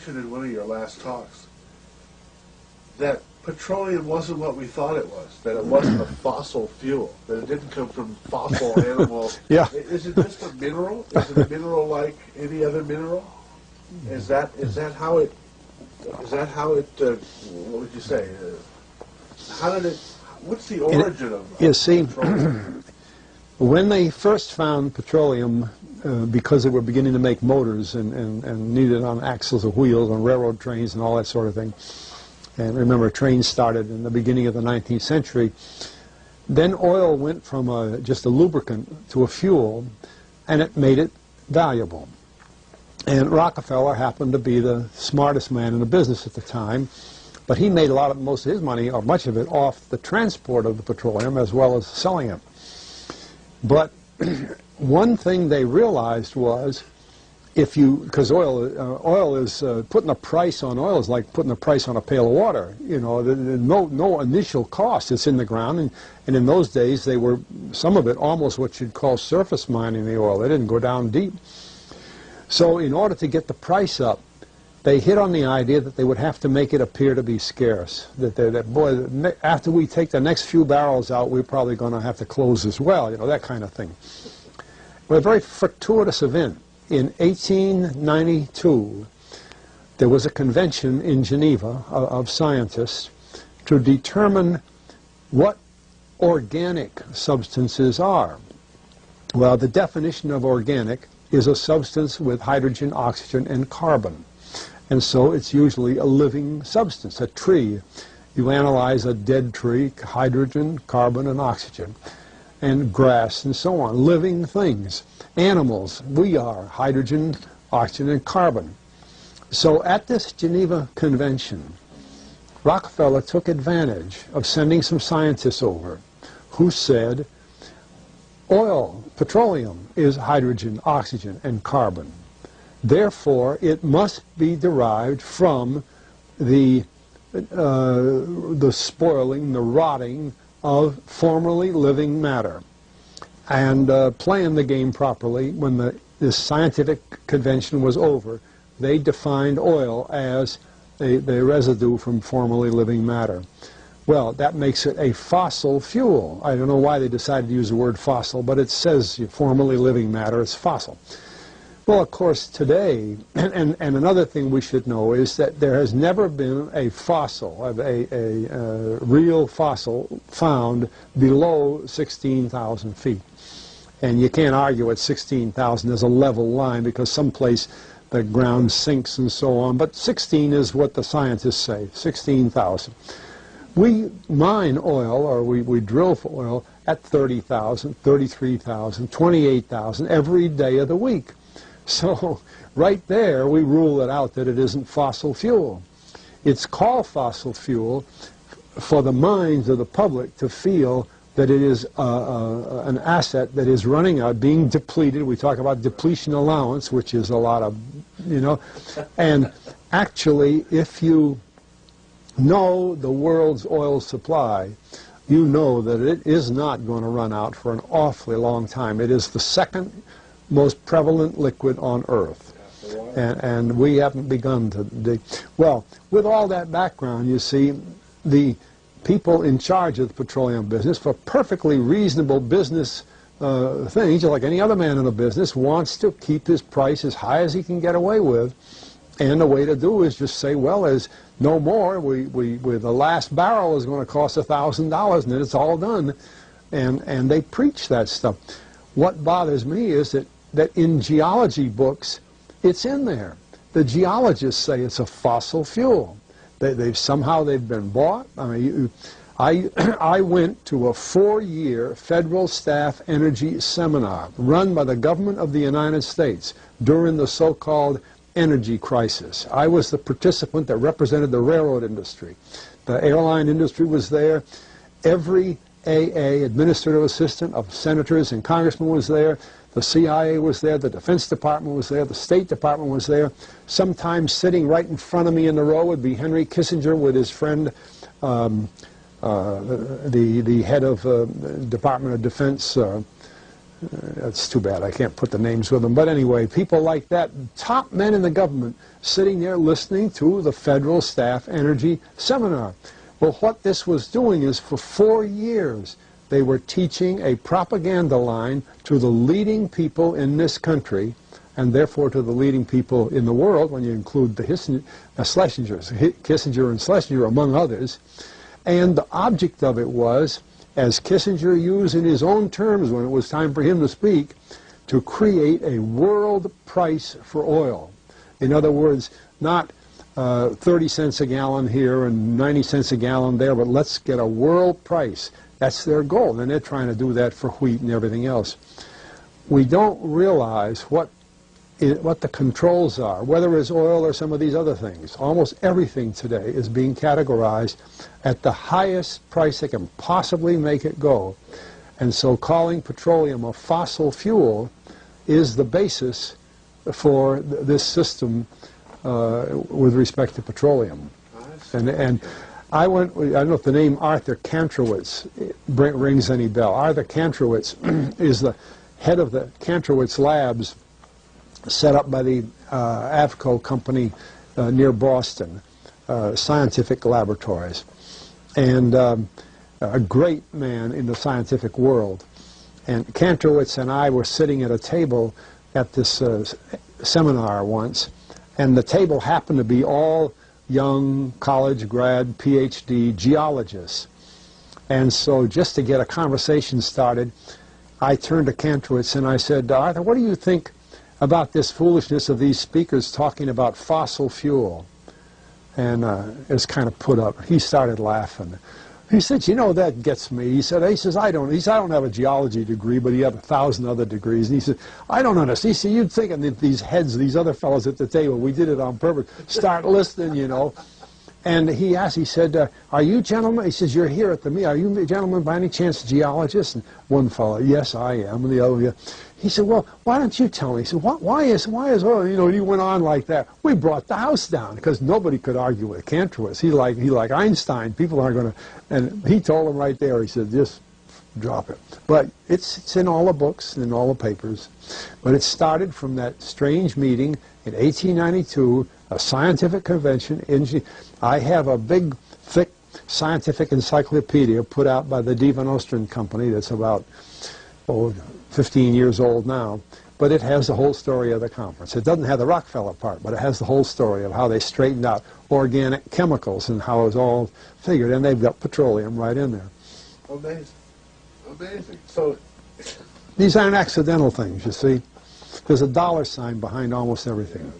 mentioned in one of your last talks that petroleum wasn't what we thought it was, that it wasn't a fossil fuel, that it didn't come from fossil animals. Yeah. Is it just a mineral? Is it a mineral like any other mineral? Is that how it, what would you say? How did it, what's the origin of You see, petroleum? when they first found petroleum, because they were beginning to make motors and needed on axles of wheels on railroad trains and all that sort of thing, and remember, trains started in the beginning of the 19th century. Then oil went from just a lubricant to a fuel, and it made it valuable. And Rockefeller happened to be the smartest man in the business at the time, but he made most of his money, or much of it, off the transport of the petroleum as well as selling it. But one thing they realized was, because oil is putting a price on oil is like putting a price on a pail of water. You know, no initial cost. It's in the ground, and in those days they were, some of it, almost what you'd call surface mining the oil. They didn't go down deep. So in order to get the price up, they hit on the idea that they would have to make it appear to be scarce. Boy, after we take the next few barrels out, we're probably going to have to close as well. You know, that kind of thing. Well, a very fortuitous event. In 1892, there was a convention in Geneva of scientists to determine what organic substances are. Well, the definition of organic is a substance with hydrogen, oxygen, and carbon. And so it's usually a living substance, a tree. You analyze a dead tree, hydrogen, carbon, and oxygen, and grass, and so on, living things. Animals, we are hydrogen, oxygen, and carbon. So at this Geneva Convention, Rockefeller took advantage of sending some scientists over who said, oil, petroleum, is hydrogen, oxygen, and carbon. Therefore, it must be derived from the spoiling, the rotting of formerly living matter. And playing the game properly, when this scientific convention was over, they defined oil as the residue from formerly living matter. Well, that makes it a fossil fuel. I don't know why they decided to use the word fossil, but it says formerly living matter, it's fossil. Well, of course, today, and another thing we should know is that there has never been a fossil, a real fossil, found below 16,000 feet. And you can't argue at 16,000 as a level line because someplace the ground sinks and so on. But 16 is what the scientists say, 16,000. We mine oil, or we drill for oil, at 30,000, 33,000, 28,000 every day of the week. So right there we rule it out that it isn't fossil fuel. It's called fossil fuel for the minds of the public to feel that it is an asset that is running out, being depleted. We talk about depletion allowance, which is a lot of, you know. And actually, if you know the world's oil supply, you know that it is not going to run out for an awfully long time. It is the second most prevalent liquid on Earth. And we haven't begun to dig. Well, with all that background, you see, the people in charge of the petroleum business, for perfectly reasonable business things, like any other man in the business, wants to keep his price as high as he can get away with. And the way to do is just say, well, as no more, with the last barrel is going to cost $1,000, and then it's all done. And they preach that stuff. What bothers me is that in geology books, it's in there. The geologists say it's a fossil fuel. Somehow they've been bought. I mean, I went to a 4-year federal staff energy seminar run by the government of the United States during the so-called energy crisis. I was the participant that represented the railroad industry. The airline industry was there. Every AA, administrative assistant of senators and congressmen, was there. The CIA was there, the Defense Department was there, the State Department was there. Sometimes sitting right in front of me in the row would be Henry Kissinger with his friend, the head of Department of Defense, That's too bad. I can't put the names with them. But anyway, people like that, top men in the government, sitting there listening to the Federal Staff Energy Seminar. Well, what this was doing is for 4 years, they were teaching a propaganda line to the leading people in this country, and therefore to the leading people in the world, when you include the Kissinger and Schlesinger, among others. And the object of it was, as Kissinger used in his own terms when it was time for him to speak, to create a world price for oil. In other words, not 30 cents a gallon here and 90 cents a gallon there, but let's get a world price. That's their goal, and they're trying to do that for wheat and everything else. We don't realize what the controls are, whether it's oil or some of these other things. Almost everything today is being categorized at the highest price they can possibly make it go. And so calling petroleum a fossil fuel is the basis for this system with respect to petroleum. And I don't know if the name Arthur Kantrowitz rings any bell. Arthur Kantrowitz is the head of the Kantrowitz Labs, set up by the AVCO company near Boston, scientific laboratories, and a great man in the scientific world. And Kantrowitz and I were sitting at a table at this seminar once, and the table happened to be all young college grad PhD geologists. And so just to get a conversation started, I turned to Kantrowitz and I said, Arthur, what do you think about this foolishness of these speakers talking about fossil fuel? And it was kind of put up. He started laughing. He said, you know, that gets me. He says, I don't have a geology degree, but he had 1,000 other degrees. And he said, I don't understand. He said, you'd think that these heads, these other fellows at the table, we did it on purpose, start listening, you know. And he asked, he said, are you gentlemen, he says, you're here at the meeting, are you gentlemen by any chance geologists? And one fellow, yes, I am. And the other, yeah. He said, well, why don't you tell me? He said, why is oil, you know, he went on like that. We brought the house down because nobody could argue with Kantrowitz. He like Einstein, people aren't going to, and he told him right there, he said, just drop it. But it's in all the books and in all the papers. But it started from that strange meeting in 1892, a scientific convention. I have a big, thick scientific encyclopedia put out by the Divan Ostrin Company that's about 15 years old now, but it has the whole story of the conference. It doesn't have the Rockefeller part, but it has the whole story of how they straightened out organic chemicals and how it was all figured, and they've got petroleum right in there. Amazing. Amazing. So these aren't accidental things, you see. There's a dollar sign behind almost everything.